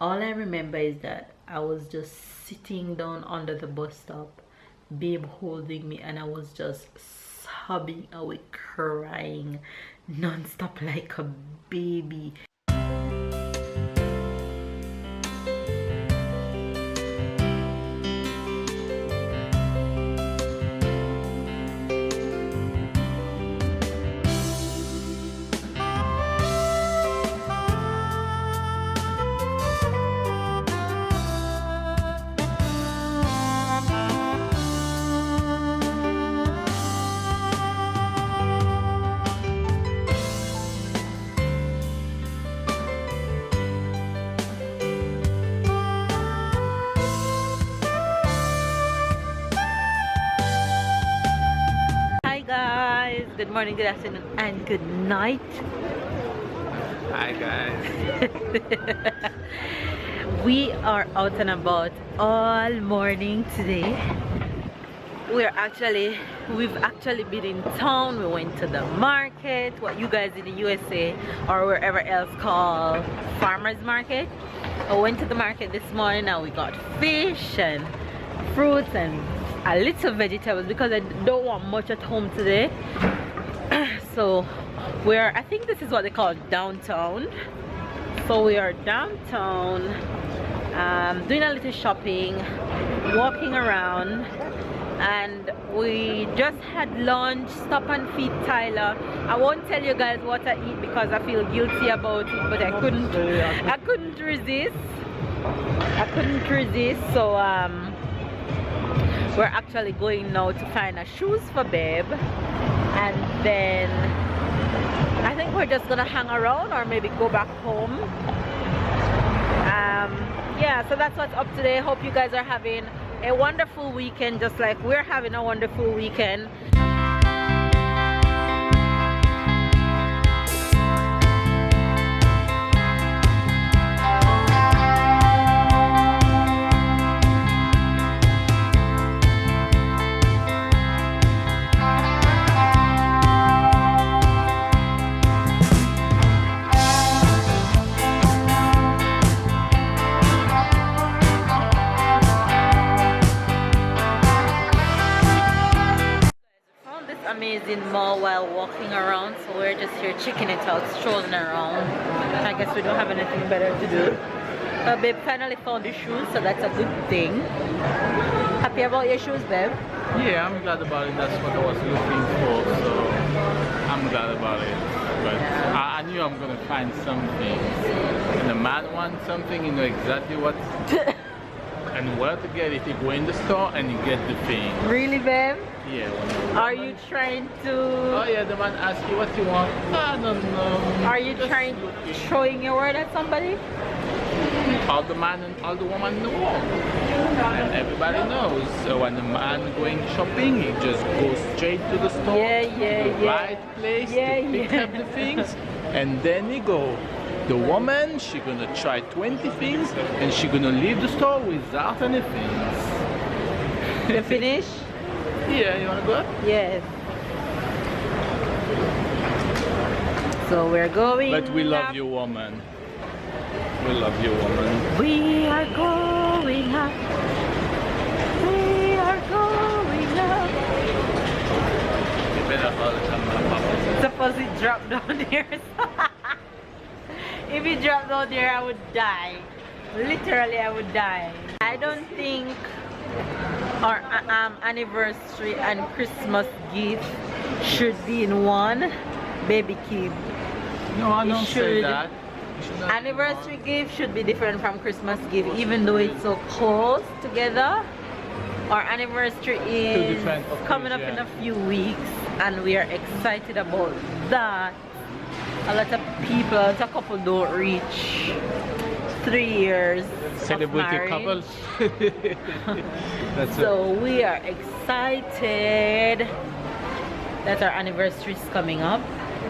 All I remember is that I was just sitting down under the bus stop, babe holding me, and I was just sobbing away, crying non-stop like a baby. Good morning, good afternoon, and good night. Hi guys. We are out and about all morning today. We've actually been in town. We went to the market, what you guys in the USA or wherever else call farmers market. I went to the market this morning and we got fish and fruits and a little vegetables because I don't want much at home today. So I think this is what they call downtown. So we are downtown, doing a little shopping, walking around, and we just had lunch. Stop and feed Tyler. I won't tell you guys what I eat because I feel guilty about it, but I couldn't resist. So we're actually going now to find a shoes for babe, and then I think we're just gonna hang around or maybe go back home. Yeah, so that's what's up today. Hope you guys are having a wonderful weekend just like we're having a wonderful weekend. Amazing mall while walking around, so we're just here checking it out, strolling around. I guess we don't have anything better to do. Babe finally found the shoes, so that's a good thing. Happy about your shoes, babe? Yeah, I'm glad about it. That's what I was looking for, so I'm glad about it. But I knew I'm gonna find something. And the man wants something, you know exactly what and where to get it. You go in the store and you get the thing. Really, babe? Yeah. Are you trying to... Oh yeah, the man asks you what you want. I don't know. Are you showing your word at somebody? All the man and all the woman in the world. And everybody knows. So when the man going shopping, he just goes straight to the store. The right place to pick up the things. And then he go. The woman, she gonna try 20 things and she gonna leave the store without any things. You finish? Yeah, you wanna go? Yes. So we're going. But we love you, woman. We love you, woman. We are going up. We are going up. You better hold the camera, Papa. Suppose it dropped down there. If it dropped down there, I would die. Literally, I would die. I don't think our anniversary and Christmas gift should be in one, baby kid. No, I don't say that. Anniversary gift should be different from Christmas gift, even though it's so close together. Our anniversary is coming up in a few weeks, and we are excited about that. A lot of people, a couple don't reach 3 years. Celebrity couple. So we are excited that our anniversary is coming up.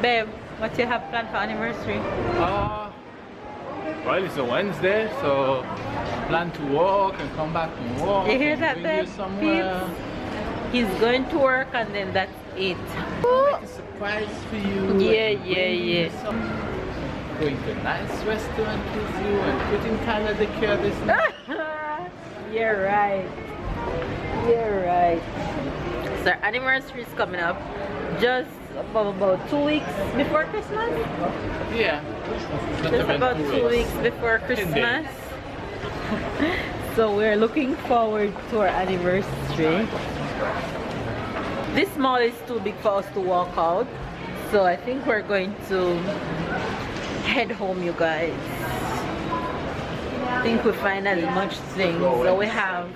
Babe, what do you have planned for anniversary? Well, it's a Wednesday, so plan to walk and come back from work. You hear that, babe? Somewhere. He's going to work and then that's it. Make a surprise for you. Yeah. going to a nice restaurant with you and putting Canada care this night. You're right. You're right. So our anniversary is coming up just about 2 weeks before Christmas. Yeah. Just about 2 weeks before Christmas. So we're looking forward to our anniversary. This mall is too big for us to walk out, so I think we're going to head home, you guys. I think we finally much things, so we have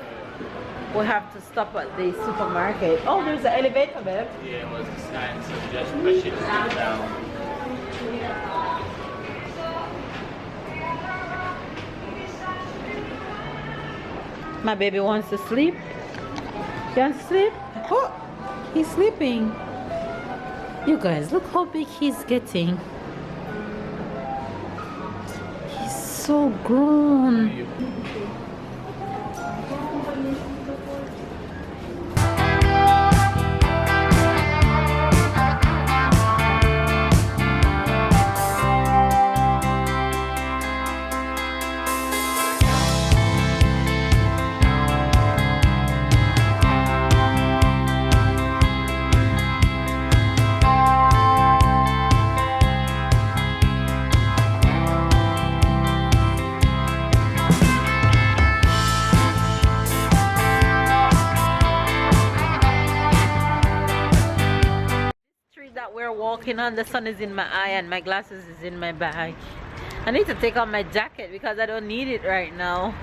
to stop at the supermarket. Oh, there's an elevator, babe. Yeah, it was a sign, so just push it down. My baby wants to sleep. You want to sleep? Oh, he's sleeping. You guys, look how big he's getting. He's so grown. That we're walking on, the sun is in my eye and my glasses is in my bag. I need to take off my jacket because I don't need it right now.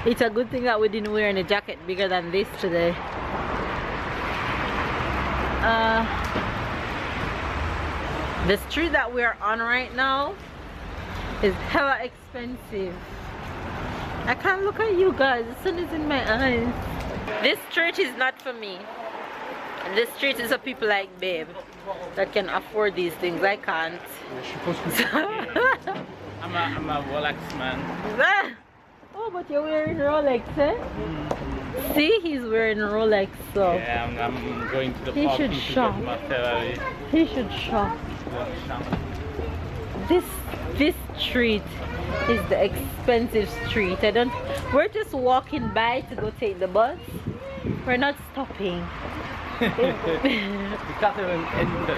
It's a good thing that we didn't wear any jacket bigger than this today. The street that we're on right now is hella expensive. I can't look at you guys, the sun is in my eyes. This street is not for me. This street is for people like babe that can afford these things. I can't. I'm a Rolex man. Oh, but you're wearing Rolex, eh? See, he's wearing Rolex, so yeah, I'm going to the he park should to shop. get my Ferrari. He should shop. This street is the expensive street. We're just walking by to go take the bus. We're not stopping. We can't even enter.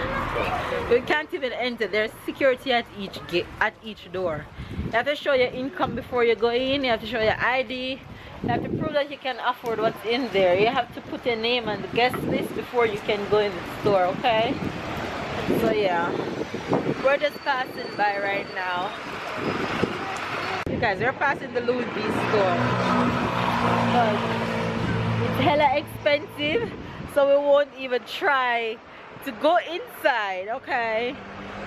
We can't even enter. There's security at each gate, at each door. You have to show your income before you go in. You have to show your ID. You have to prove that you can afford what's in there. You have to put your name on the guest list before you can go in the store, okay? So yeah, we're just passing by right now. You guys, we're passing the Louis V store. But it's hella expensive. So we won't even try to go inside, okay?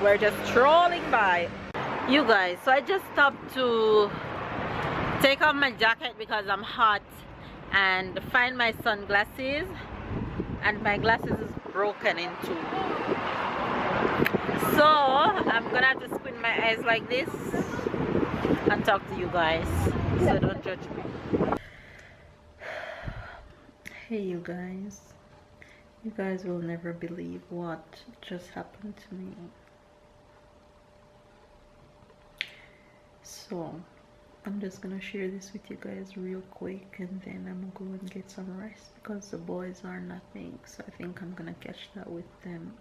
We're just strolling by. You guys, so I just stopped to take off my jacket because I'm hot and find my sunglasses, and my glasses is broken in two. So I'm gonna have to squint my eyes like this and talk to you guys, so don't judge me. Hey you guys will never believe what just happened to me. So I'm just gonna share this with you guys real quick, and then I'm gonna go and get some rest because the boys are nothing, so I think I'm gonna catch that with them.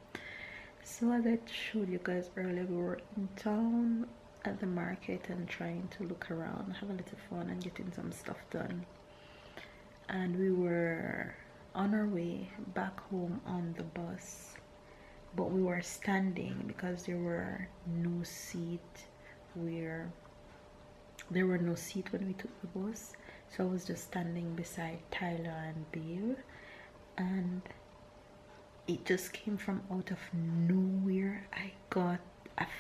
So as I showed you guys earlier, we were in town at the market and trying to look around, have a little fun and getting some stuff done, and we were on our way back home on the bus, but we were standing because there were no seat when we took the bus. So I was just standing beside Tyler and Babe, and it just came from out of nowhere. I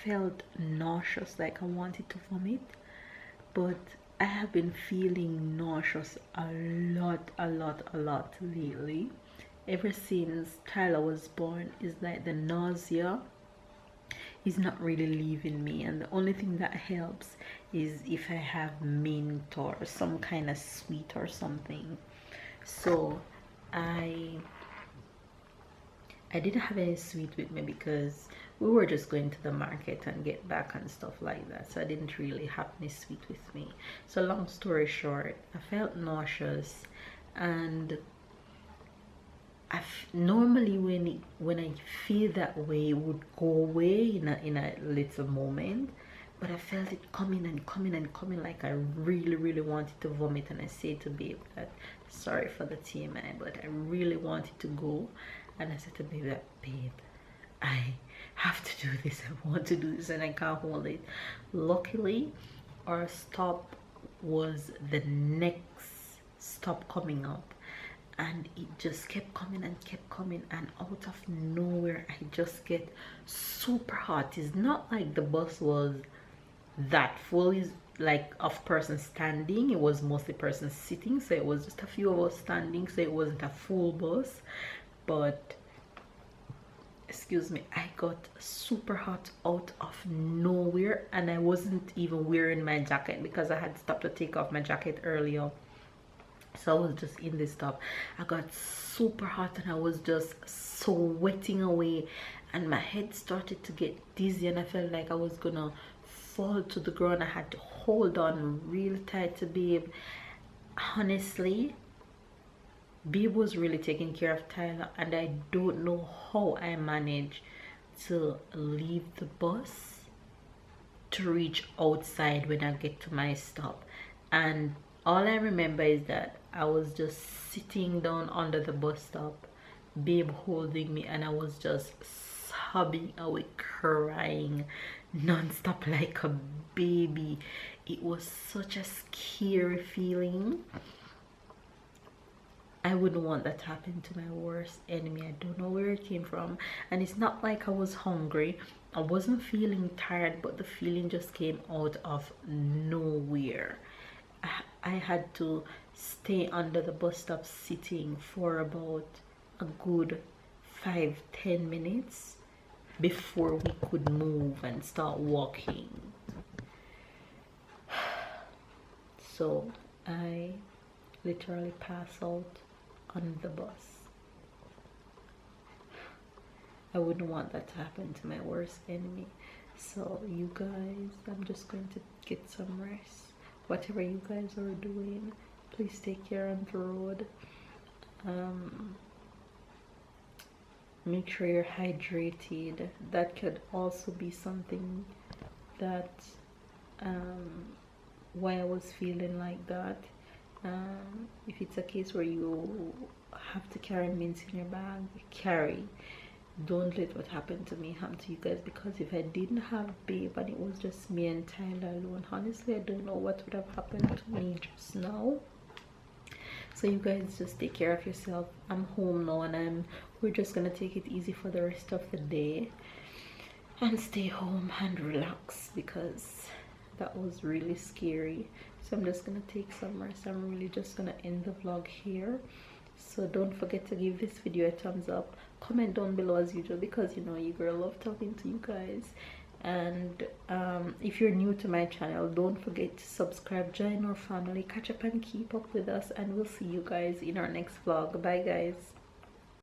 felt nauseous, like I wanted to vomit, but I have been feeling nauseous a lot lately. Ever since Tyler was born, it's like the nausea is not really leaving me, and the only thing that helps is if I have mint or some kind of sweet or something. So I didn't have any sweet with me because we were just going to the market and get back and stuff like that, so I didn't really have any sweet with me. So long story short, I felt nauseous, and normally when I feel that way, it would go away in a little moment, but I felt it coming and coming and coming, like I really wanted to vomit. And I said to babe that, sorry for the TMI, but I really wanted to go. And I said to babe that, babe, I have to do this, I want to do this, and I can't hold it. Luckily, our stop was the next stop coming up, and it just kept coming and kept coming, and out of nowhere I just get super hot. It's not like the bus was that full, is like of persons standing, it was mostly persons sitting, so it was just a few of us standing, so it wasn't a full bus. But excuse me, I got super hot out of nowhere, and I wasn't even wearing my jacket because I had stopped to take off my jacket earlier. So I was just in this top. I got super hot and I was just sweating away, and my head started to get dizzy, and I felt like I was gonna fall to the ground. I had to hold on real tight to babe. Honestly, babe was really taking care of Tyler, and I don't know how I managed to leave the bus to reach outside when I get to my stop. And all I remember is that I was just sitting down under the bus stop, babe holding me, and I was just sobbing away, crying non-stop like a baby. It was such a scary feeling. I wouldn't want that to happen to my worst enemy. I don't know where it came from, and it's not like I was hungry. I wasn't feeling tired, but the feeling just came out of nowhere. I had to stay under the bus stop sitting for about a good 5-10 minutes before we could move and start walking. So I literally passed out on the bus. I wouldn't want that to happen to my worst enemy. So you guys, I'm just going to get some rest. Whatever you guys are doing, please take care on the road. Make sure you're hydrated. That could also be something that why I was feeling like that. If it's a case where you have to carry mints in your bag, carry. Don't let what happened to me happen to you guys, because if I didn't have babe and it was just me and Tyler alone, honestly I don't know what would have happened to me just now. So you guys just take care of yourself. I'm home now, and we're just gonna take it easy for the rest of the day and stay home and relax, because that was really scary. So I'm just gonna take some rest. I'm really just gonna end the vlog here. So don't forget to give this video a thumbs up, comment down below as usual, because you know you girl love talking to you guys. And if you're new to my channel, don't forget to subscribe, join our family, catch up and keep up with us, and we'll see you guys in our next vlog. Bye guys.